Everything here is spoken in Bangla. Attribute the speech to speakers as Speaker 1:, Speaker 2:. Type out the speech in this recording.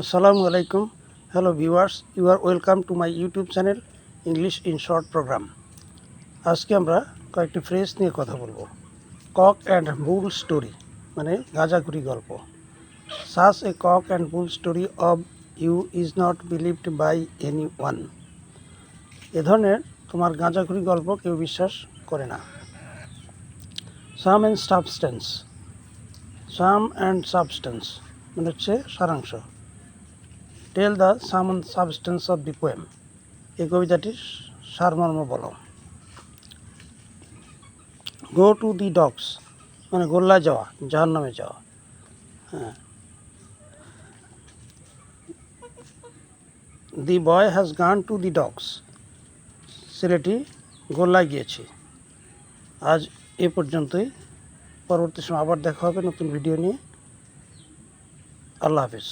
Speaker 1: Assalamu alaikum. Hello viewers, you are welcome to my YouTube channel English in Short program. আজকে আমরা কয়েকটি ফ্রেজ নিয়ে কথা বলবো। কক অ্যান্ড বুল স্টোরি মানে গাঁজাখুরি গল্প। Such a cock and bull story of you is not believed by any one. এ ধরনের তোমার গাঁজাখুরি গল্প কেউ বিশ্বাস করে না। Sum and substance, sum and substance মানে হচ্ছে সারাংশ। Tell the sum and substance of the poem, এই কবিতাটির সারমর্ম বলো। গো টু দি ডগস মানে গোল্লায় যাওয়া, জাহান্নামে যাওয়া। হ্যাঁ, the boy has gone to the dogs, ছেলেটি গোল্লায় গিয়েছে। আজ এ পর্যন্তই, পরবর্তী সময় আবার দেখা হবে নতুন ভিডিও নিয়ে। আল্লাহ হাফিজ।